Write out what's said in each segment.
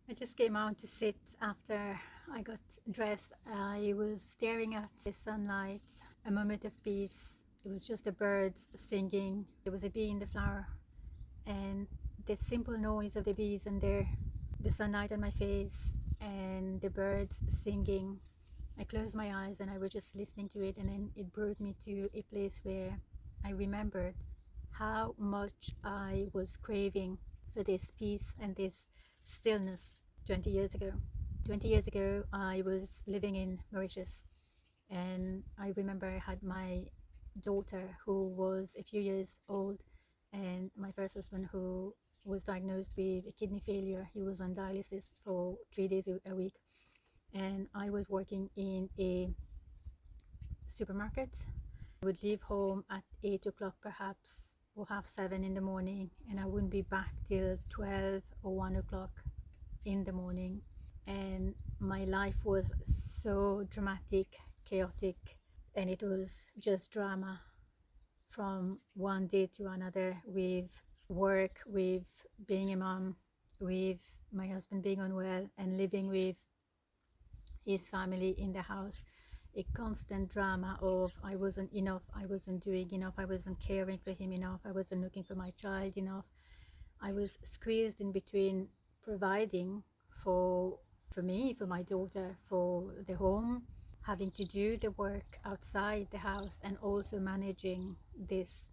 I just came out to sit after I got dressed. I was staring at the sunlight, a moment of peace. It was just the birds singing. There was a bee in the flower, and the simple noise of the bees and the sunlight on my face, and the birds singing. I closed my eyes and I was just listening to it, and then it brought me to a place where I remembered how much I was craving for this peace and this stillness 20 years ago. 20 years ago, I was living in Mauritius, and I remember I had my daughter who was a few years old, and my first husband who was diagnosed with a kidney failure. He was on dialysis for 3 days a week, and I was working in a supermarket. I would leave home at 8 o'clock perhaps, or half 7 in the morning, and I wouldn't be back till 12 or 1 o'clock in the morning. And my life was so dramatic, chaotic, and it was just drama from one day to another, with work, with being a mom, with my husband being unwell, and living with his family in the house. A constant drama of I wasn't enough, I wasn't doing enough, I wasn't caring for him enough, I wasn't looking for my child enough. I was squeezed in between providing for me, for my daughter, for the home, having to do the work outside the house, and also managing this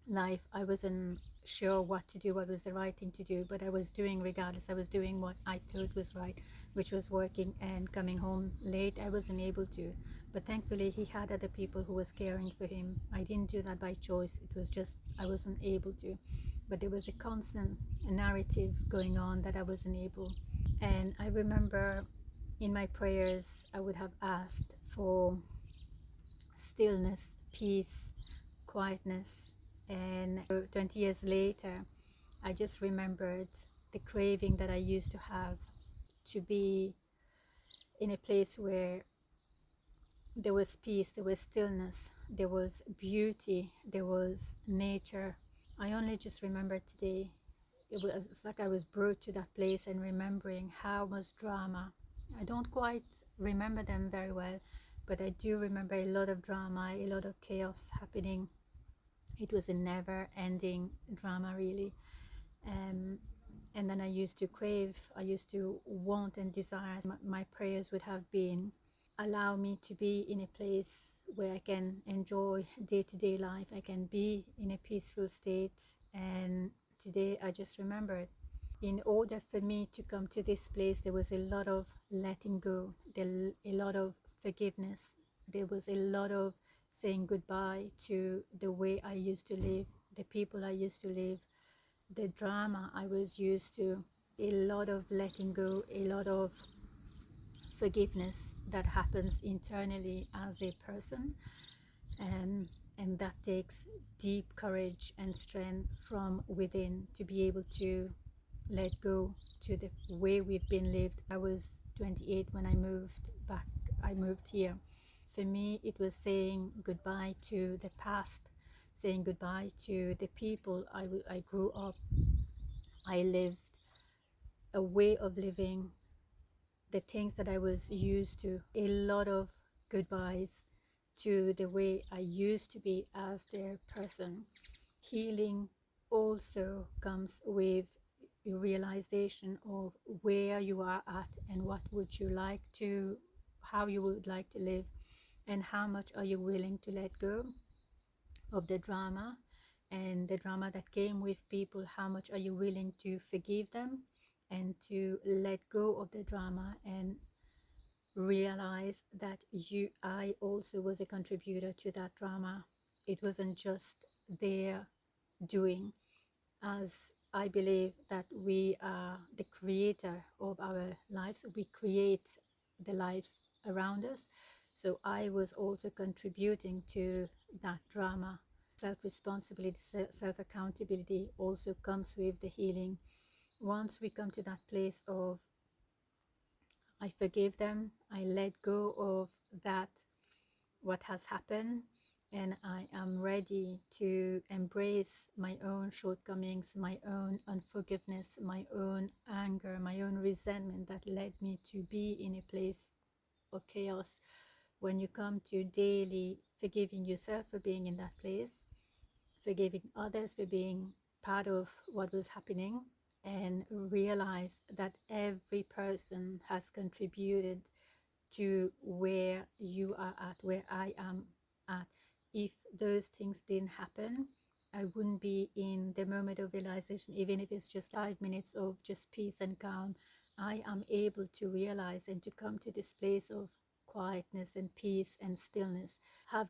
life. I wasn't sure what to do, what was the right thing to do, but I was doing regardless. I was doing what I thought was right, which was working and coming home late. I wasn't able to, but thankfully he had other people who was caring for him. I didn't do that by choice. It was just I wasn't able to, but there was a constant narrative going on that I wasn't able. And I remember in my prayers I would have asked for stillness, peace, quietness. And 20 years later, I just remembered the craving that I used to have to be in a place where there was peace, there was stillness, there was beauty, there was nature. I only just remembered today. It's like I was brought to that place and remembering how much drama. I don't quite remember them very well, but I do remember a lot of drama, a lot of chaos happening. It was a never-ending drama, really. And then I used to crave, I used to want and desire. My prayers would have been, allow me to be in a place where I can enjoy day-to-day life. I can be in a peaceful state. And today I just remembered, in order for me to come to this place, there was a lot of letting go, a lot of forgiveness. There was a lot of saying goodbye to the way I used to live, the people I used to live, the drama I was used to. A lot of letting go, a lot of forgiveness that happens internally as a person. And that takes deep courage and strength from within to be able to let go to the way we've been lived. I was 28 when I moved here. For me, it was saying goodbye to the past, saying goodbye to the people I grew up. I lived a way of living, the things that I was used to, a lot of goodbyes to the way I used to be as their person. Healing also comes with a realization of where you are at and what would you like to, how you would like to live, and how much are you willing to let go of the drama and the drama that came with people. How much are you willing to forgive them and to let go of the drama and realize that I also was a contributor to that drama. It wasn't just their doing, as I believe that we are the creator of our lives. We create the lives around us. So I was also contributing to that drama. Self-responsibility, self-accountability also comes with the healing. Once we come to that place of I forgive them, I let go of that, what has happened, and I am ready to embrace my own shortcomings, my own unforgiveness, my own anger, my own resentment that led me to be in a place of chaos. When you come to daily forgiving yourself for being in that place, forgiving others for being part of what was happening, and realize that every person has contributed to where you are at, where I am at. If those things didn't happen, I wouldn't be in the moment of realization, even if it's just 5 minutes of just peace and calm. I am able to realize and to come to this place of quietness and peace and stillness. Have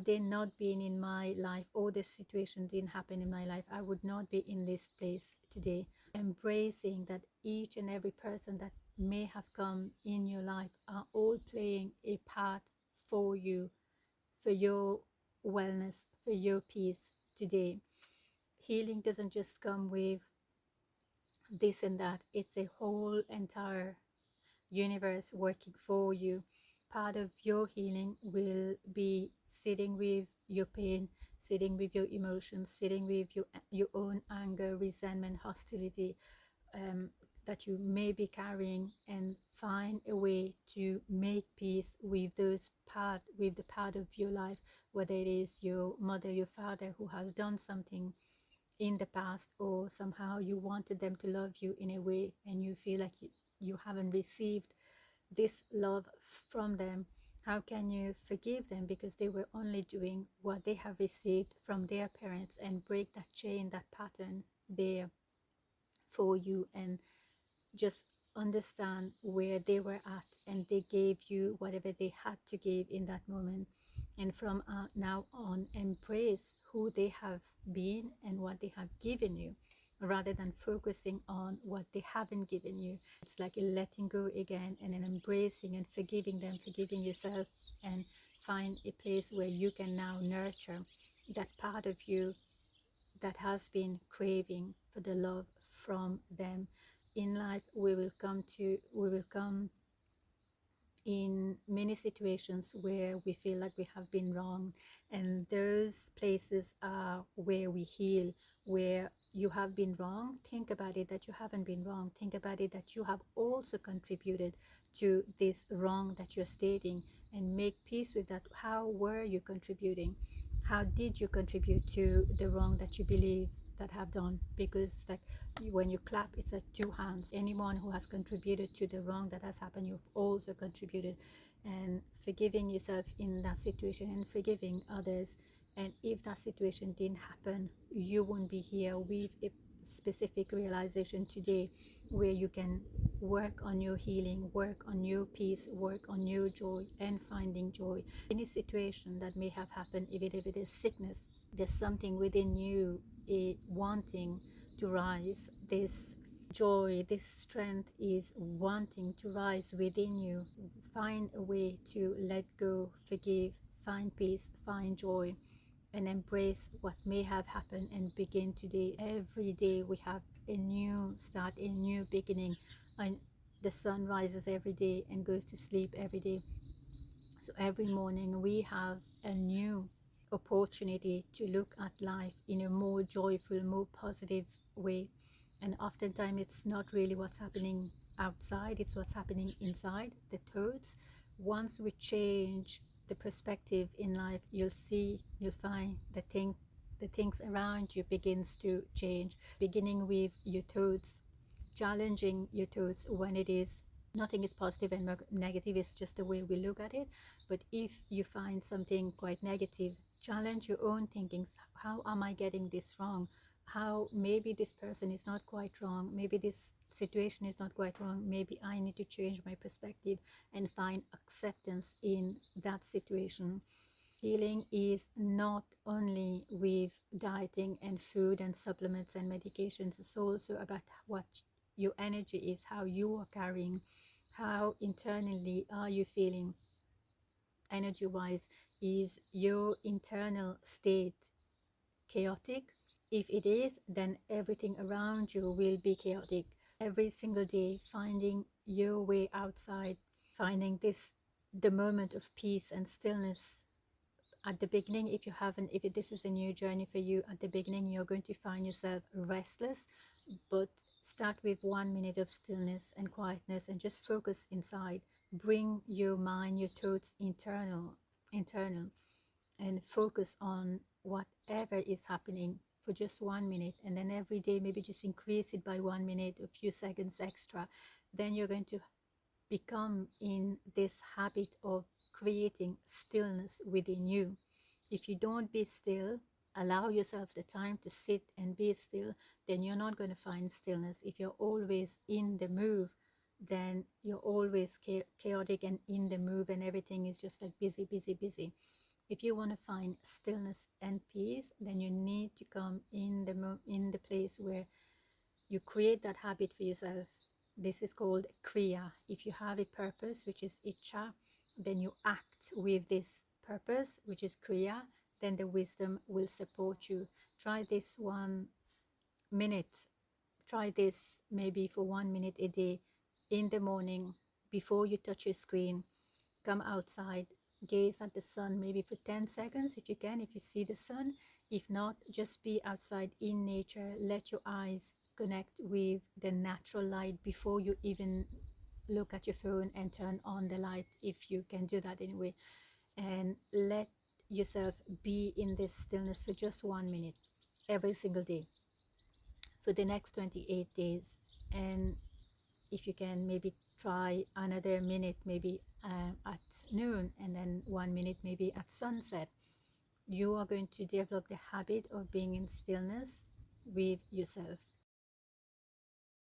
they not been in my life, or this situation didn't happen in my life, I would not be in this place today. Embracing that each and every person that may have come in your life are all playing a part for you, for your wellness, for your peace today. Healing doesn't just come with this and that, it's a whole entire universe working for you. Part of your healing will be sitting with your pain, sitting with your emotions, sitting with your own anger, resentment, hostility, that you may be carrying, and find a way to make peace with with the part of your life, whether it is your mother, your father who has done something in the past, or somehow you wanted them to love you in a way and you feel like you haven't received this love from them. How can you forgive them because they were only doing what they have received from their parents, and break that chain, that pattern there for you, and just understand where they were at, and they gave you whatever they had to give in that moment. And from now on, embrace who they have been and what they have given you, rather than focusing on what they haven't given you. It's like a letting go again, and an embracing and forgiving them, forgiving yourself, and find a place where you can now nurture that part of you that has been craving for the love from them. In life, we will come in many situations where we feel like we have been wrong, and those places are where we heal. Where you have been wrong, think about it that you haven't been wrong. Think about it that you have also contributed to this wrong that you're stating, and make peace with that. How were you contributing? How did you contribute to the wrong that you believe that have done? Because it's like when you clap, it's like two hands. Anyone who has contributed to the wrong that has happened, you've also contributed. And forgiving yourself in that situation, and forgiving others. And if that situation didn't happen, you wouldn't be here with a specific realization today, where you can work on your healing, work on your peace, work on your joy, and finding joy. Any situation that may have happened, even if it is sickness, there's something within you, wanting to rise. This joy, this strength is wanting to rise within you. Find a way to let go, forgive, find peace, find joy, and embrace what may have happened, and begin today. Every day we have a new start, a new beginning. And the sun rises every day and goes to sleep every day. So every morning we have a new opportunity to look at life in a more joyful, more positive way. And oftentimes it's not really what's happening outside, it's what's happening inside, the thoughts. Once we change the perspective in life, you'll find the things around you begins to change, beginning with your thoughts, challenging your thoughts. When it is nothing is positive and negative, it's just the way we look at it. But if you find something quite negative, challenge your own thinkings. How am I getting this wrong? How maybe this person is not quite wrong, maybe this situation is not quite wrong, maybe I need to change my perspective and find acceptance in that situation. Healing is not only with dieting and food and supplements and medications, it's also about what your energy is, how you are carrying, how internally are you feeling energy wise. Is your internal state chaotic? If it is, then everything around you will be chaotic. Every single day, finding your way outside, finding the moment of peace and stillness at the beginning, if you haven't, if this is a new journey for you, at the beginning you're going to find yourself restless, but start with 1 minute of stillness and quietness and just focus inside. Bring your mind, your thoughts internal, and focus on whatever is happening for just 1 minute, and then every day maybe just increase it by 1 minute, a few seconds extra. Then you're going to become in this habit of creating stillness within you. If you don't be still, allow yourself the time to sit and be still, then you're not going to find stillness. If you're always in the move, then you're always chaotic and in the move, and everything is just like busy, busy, busy. If you want to find stillness and peace, then you need to come in the place where you create that habit for yourself. This is called kriya. If you have a purpose, which is icha, then you act with this purpose, which is kriya, then the wisdom will support you. Try this 1 minute. Try this maybe for 1 minute a day in the morning before you touch your screen. Come outside, gaze at the sun maybe for 10 seconds if you can, if you see the sun. If not, just be outside in nature. Let your eyes connect with the natural light before you even look at your phone and turn on the light, if you can do that anyway. And let yourself be in this stillness for just 1 minute every single day for the next 28 days. And if you can, maybe try another minute maybe at noon, and then 1 minute maybe at sunset. You are going to develop the habit of being in stillness with yourself.